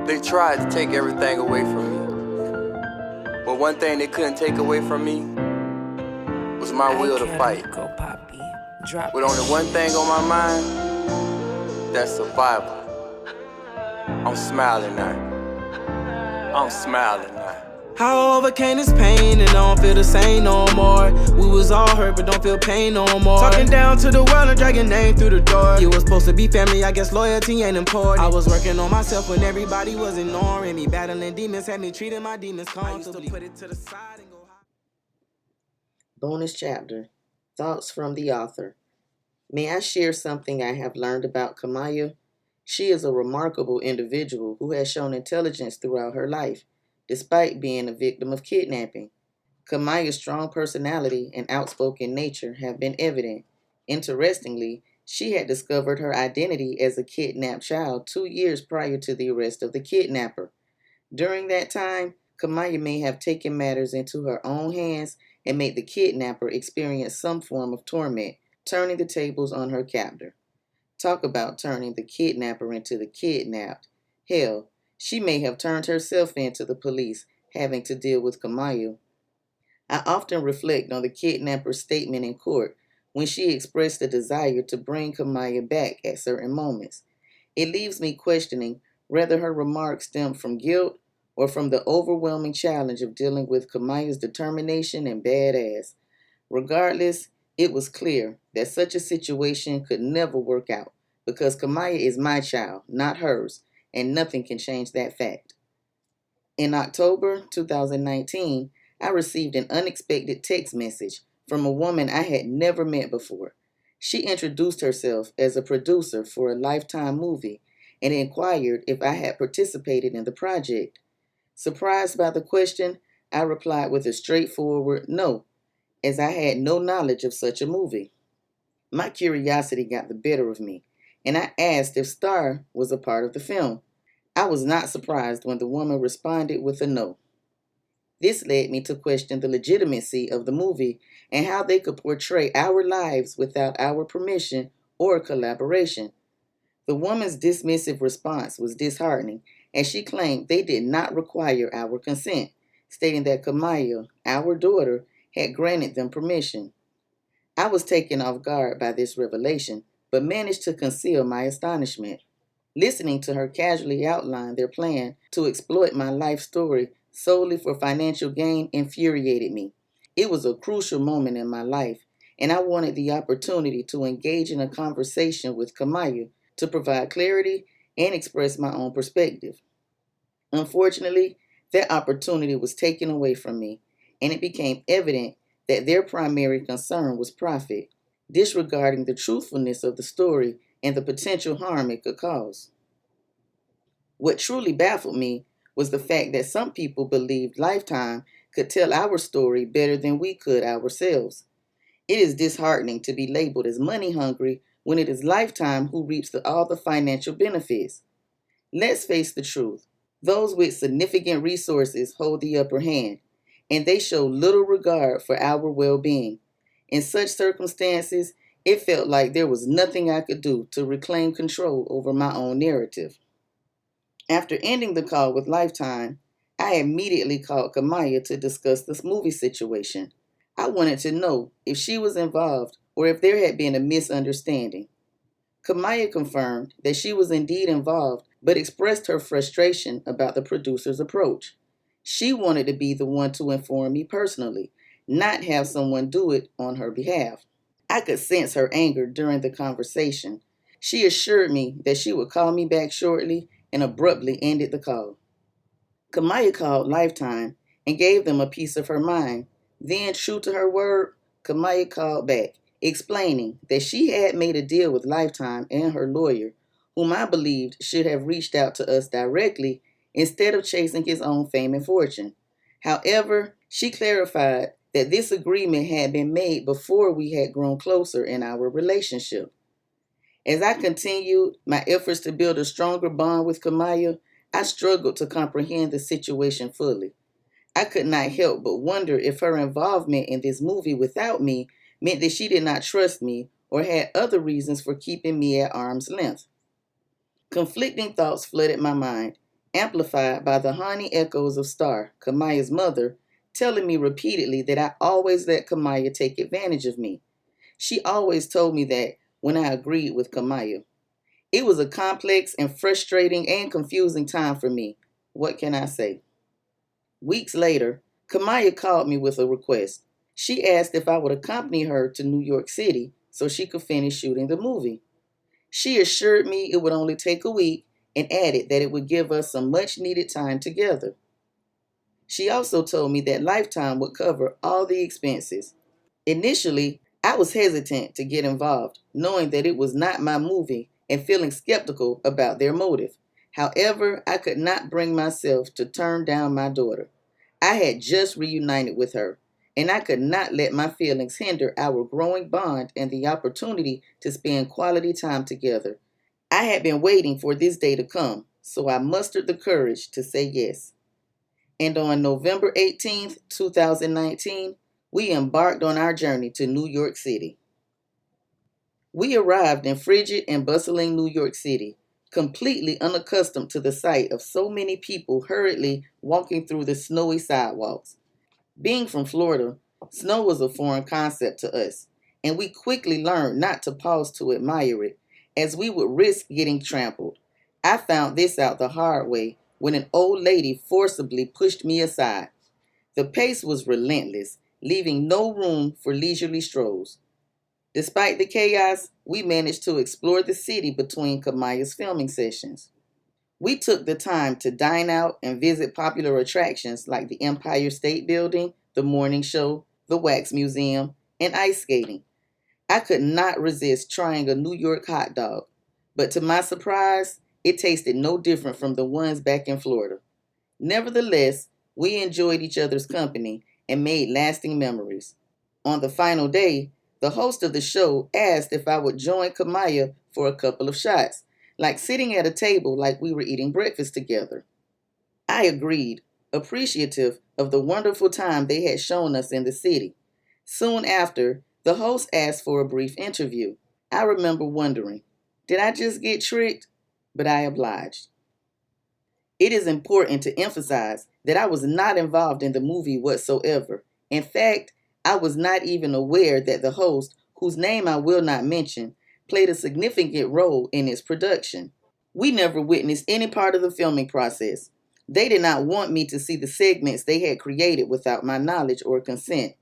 They tried to take everything away from me, but one thing they couldn't take away from me was my will to fight. With only one thing on my mind, that's survival. I'm smiling now. I'm smiling now. I overcame this pain and don't feel the same no more. We was all hurt but don't feel pain no more. Talking down to the world and dragging name through the door. You was supposed to be family, I guess loyalty ain't important. I was working on myself when everybody was ignoring me. Battling demons had me treating my demons comfortably. Put it to the side and go high. Bonus chapter. Thoughts from the author. May I share something I have learned about Kamiyah? She is a remarkable individual who has shown intelligence throughout her life, despite being a victim of kidnapping. Kamiyah's strong personality and outspoken nature have been evident. Interestingly, she had discovered her identity as a kidnapped child 2 years prior to the arrest of the kidnapper. During that time, Kamiyah may have taken matters into her own hands and made the kidnapper experience some form of torment, turning the tables on her captor. Talk about turning the kidnapper into the kidnapped. Hell, she may have turned herself in to the police, having to deal with Kamiyah. I often reflect on the kidnapper's statement in court when she expressed a desire to bring Kamiyah back at certain moments. It leaves me questioning whether her remarks stemmed from guilt or from the overwhelming challenge of dealing with Kamiyah's determination and badass. Regardless, it was clear that such a situation could never work out because Kamiyah is my child, not hers, and nothing can change that fact. In October 2019, I received an unexpected text message from a woman I had never met before. She introduced herself as a producer for a Lifetime movie and inquired if I had participated in the project. Surprised by the question, I replied with a straightforward no, as I had no knowledge of such a movie. My curiosity got the better of me, and I asked if Star was a part of the film. I was not surprised when the woman responded with a no. This led me to question the legitimacy of the movie and how they could portray our lives without our permission or collaboration. The woman's dismissive response was disheartening, as she claimed they did not require our consent, stating that Kamiyah, our daughter, had granted them permission. I was taken off guard by this revelation, but managed to conceal my astonishment. Listening to her casually outline their plan to exploit my life story solely for financial gain infuriated me. It was a crucial moment in my life, and I wanted the opportunity to engage in a conversation with Kamiyah to provide clarity and express my own perspective. Unfortunately, that opportunity was taken away from me, and it became evident that their primary concern was profit, disregarding the truthfulness of the story and the potential harm it could cause. What truly baffled me was the fact that some people believed Lifetime could tell our story better than we could ourselves. It is disheartening to be labeled as money hungry when it is Lifetime who reaps all the financial benefits. Let's face the truth. Those with significant resources hold the upper hand, and they show little regard for our well-being. In such circumstances, it felt like there was nothing I could do to reclaim control over my own narrative. After ending the call with Lifetime, I immediately called Kamiyah to discuss this movie situation. I wanted to know if she was involved or if there had been a misunderstanding. Kamiyah confirmed that she was indeed involved, but expressed her frustration about the producer's approach. She wanted to be the one to inform me personally, not have someone do it on her behalf. I could sense her anger during the conversation. She assured me that she would call me back shortly and abruptly ended the call. Kamiyah called Lifetime and gave them a piece of her mind. Then, true to her word, Kamiyah called back, explaining that she had made a deal with Lifetime and her lawyer, whom I believed should have reached out to us directly instead of chasing his own fame and fortune. However, she clarified that this agreement had been made before we had grown closer in our relationship. As I continued my efforts to build a stronger bond with Kamiyah, I struggled to comprehend the situation fully. I could not help but wonder if her involvement in this movie without me meant that she did not trust me or had other reasons for keeping me at arm's length. Conflicting thoughts flooded my mind, amplified by the haunting echoes of Star, Kamiyah's mother, telling me repeatedly that I always let Kamiyah take advantage of me. She always told me that when I agreed with Kamiyah. It was a complex and frustrating and confusing time for me. What can I say? Weeks later, Kamiyah called me with a request. She asked if I would accompany her to New York City so she could finish shooting the movie. She assured me it would only take a week and added that it would give us some much needed time together. She also told me that Lifetime would cover all the expenses. Initially, I was hesitant to get involved, knowing that it was not my movie and feeling skeptical about their motive. However, I could not bring myself to turn down my daughter. I had just reunited with her, and I could not let my feelings hinder our growing bond and the opportunity to spend quality time together. I had been waiting for this day to come, so I mustered the courage to say yes. And on November 18th, 2019, we embarked on our journey to New York City. We arrived in frigid and bustling New York City, completely unaccustomed to the sight of so many people hurriedly walking through the snowy sidewalks. Being from Florida, snow was a foreign concept to us, and we quickly learned not to pause to admire it, as we would risk getting trampled. I found this out the hard way when an old lady forcibly pushed me aside. The pace was relentless, leaving no room for leisurely strolls. Despite the chaos, we managed to explore the city between Kamiyah's filming sessions. We took the time to dine out and visit popular attractions like the Empire State Building, the morning show, the Wax Museum, and ice skating. I could not resist trying a New York hot dog, but to my surprise, it tasted no different from the ones back in Florida. Nevertheless, we enjoyed each other's company and made lasting memories. On the final day, the host of the show asked if I would join Kamiyah for a couple of shots, like sitting at a table like we were eating breakfast together. I agreed, appreciative of the wonderful time they had shown us in the city. Soon after, the host asked for a brief interview. I remember wondering, did I just get tricked? But I obliged. It is important to emphasize that I was not involved in the movie whatsoever. In fact, I was not even aware that the host, whose name I will not mention, played a significant role in its production. We never witnessed any part of the filming process. They did not want me to see the segments they had created without my knowledge or consent.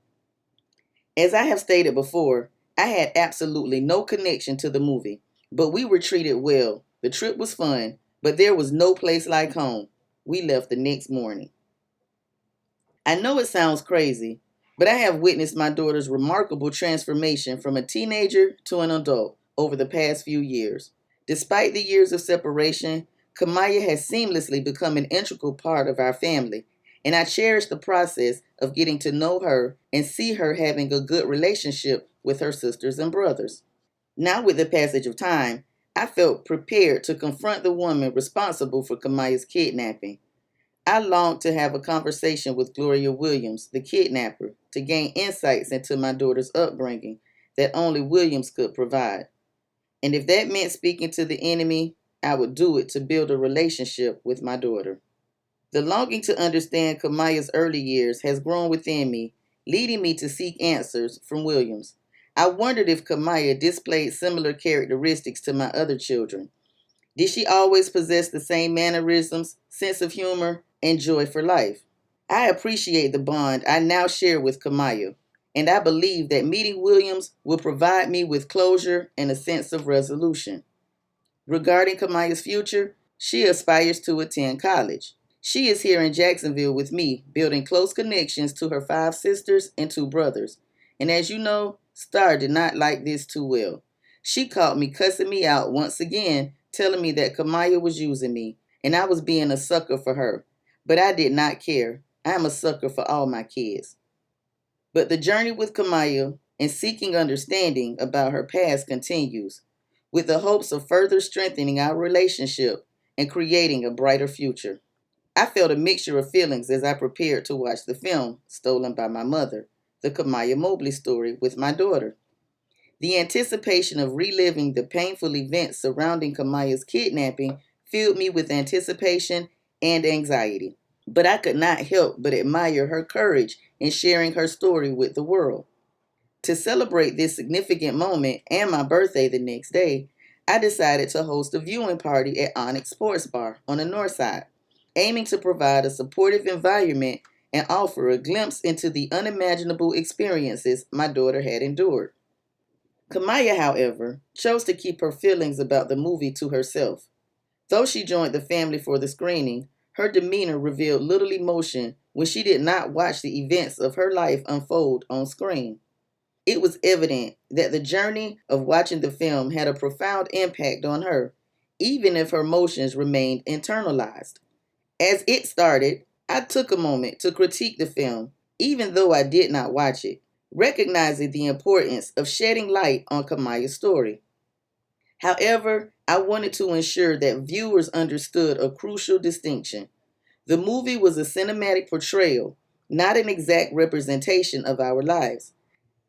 As I have stated before, I had absolutely no connection to the movie, but we were treated well. The trip was fun, but there was no place like home. We left the next morning. I know it sounds crazy, but I have witnessed my daughter's remarkable transformation from a teenager to an adult over the past few years. Despite the years of separation, Kamiyah has seamlessly become an integral part of our family, and I cherish the process of getting to know her and see her having a good relationship with her sisters and brothers. Now, with the passage of time, I felt prepared to confront the woman responsible for Kamiyah's kidnapping. I longed to have a conversation with Gloria Williams, the kidnapper, to gain insights into my daughter's upbringing that only Williams could provide. And if that meant speaking to the enemy, I would do it to build a relationship with my daughter. The longing to understand Kamiyah's early years has grown within me, leading me to seek answers from Williams. I wondered if Kamiyah displayed similar characteristics to my other children. Did she always possess the same mannerisms, sense of humor, and joy for life? I appreciate the bond I now share with Kamiyah, and I believe that meeting Williams will provide me with closure and a sense of resolution. Regarding Kamiyah's future, she aspires to attend college. She is here in Jacksonville with me, building close connections to her 5 sisters and 2 brothers. And as you know, Star did not like this too well. She caught me cussing me out once again, telling me that Kamiyah was using me, and I was being a sucker for her. But I did not care. I am a sucker for all my kids. But the journey with Kamiyah and seeking understanding about her past continues, with the hopes of further strengthening our relationship and creating a brighter future. I felt a mixture of feelings as I prepared to watch the film, Stolen by My Mother, the Kamiyah Mobley story, with my daughter. The anticipation of reliving the painful events surrounding Kamiyah's kidnapping filled me with anticipation and anxiety. But I could not help but admire her courage in sharing her story with the world. To celebrate this significant moment and my birthday the next day, I decided to host a viewing party at Onyx Sports Bar on the north side, aiming to provide a supportive environment and offer a glimpse into the unimaginable experiences my daughter had endured. Kamiyah, however, chose to keep her feelings about the movie to herself. Though she joined the family for the screening, her demeanor revealed little emotion when she did not watch the events of her life unfold on screen. It was evident that the journey of watching the film had a profound impact on her, even if her emotions remained internalized. As it started, I took a moment to critique the film, even though I did not watch it, recognizing the importance of shedding light on Kamiyah's story. However, I wanted to ensure that viewers understood a crucial distinction. The movie was a cinematic portrayal, not an exact representation of our lives.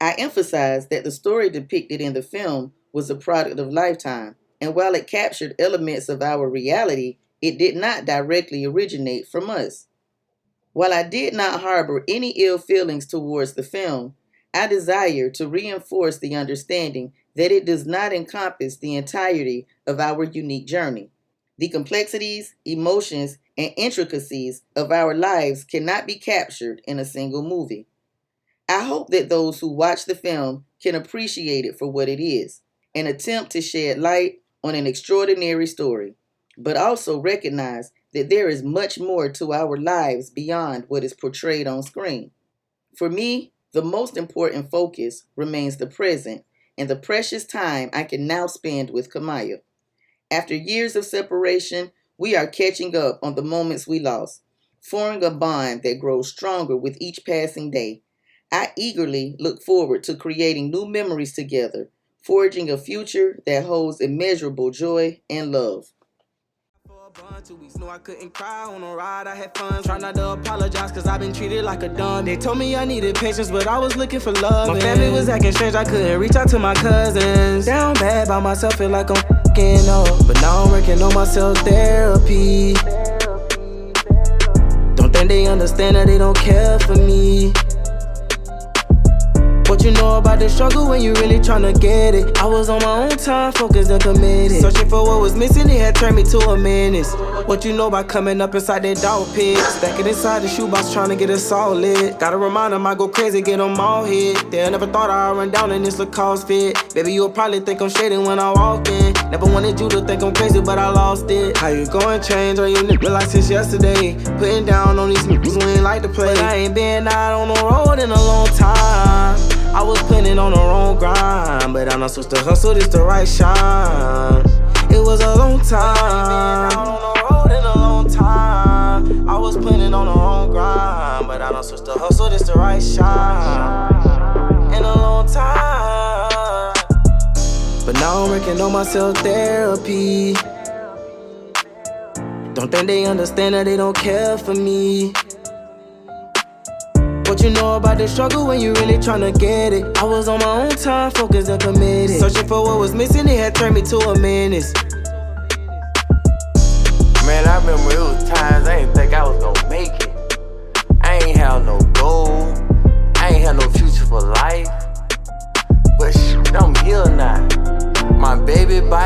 I emphasized that the story depicted in the film was a product of Lifetime, and while it captured elements of our reality, it did not directly originate from us. While I did not harbor any ill feelings towards the film, I desire to reinforce the understanding that it does not encompass the entirety of our unique journey. The complexities, emotions, and intricacies of our lives cannot be captured in a single movie. I hope that those who watch the film can appreciate it for what it is, an attempt to shed light on an extraordinary story, but also recognize that there is much more to our lives beyond what is portrayed on screen. For me, the most important focus remains the present and the precious time I can now spend with Kamiyah. After years of separation, we are catching up on the moments we lost, forming a bond that grows stronger with each passing day. I eagerly look forward to creating new memories together, forging a future that holds immeasurable joy and love. For a bun, 2 weeks, no, I couldn't cry on a ride, I had fun. Try not to apologize, cause I've been treated like a dumb. They told me I needed patience, but I was looking for love. My family was acting strange, I couldn't reach out to my cousins. Down bad by myself, feel like I'm f***ing up. But now I'm working on myself therapy. Don't think they understand that they don't care for me. What you know about the struggle when you really tryna get it? I was on my own time, focused and committed. Searching for what was missing, it had turned me to a menace. What you know about coming up inside that dog pit? Stacking inside the shoebox, tryna get us all lit. Gotta remind them I go crazy, get them all hit. They never thought I'd run down in this Lacoste fit. Baby, you'll probably think I'm shading when I walk in. Never wanted you to think I'm crazy, but I lost it. How you going change on your nigga like since yesterday? Putting down on these niggas who ain't like to play. But I ain't been out on the road in a long time. I was putting on the wrong grind, but I know supposed to hustle, this the right shine. It was a long time. I ain't been out on the road in a long time. I was putting on the wrong grind, but I know supposed to hustle, this the right shine. In a long time. But now I'm working on myself therapy. Don't think they understand that they don't care for me. What you know about the struggle when you really tryna get it? I was on my own time, focused and committed. Searching for what was missing, it had turned me to a menace. Man, I remember it was times I didn't think I was gonna make it. I ain't have no goal, I ain't have no future for life. But shit, I'm here now. My baby by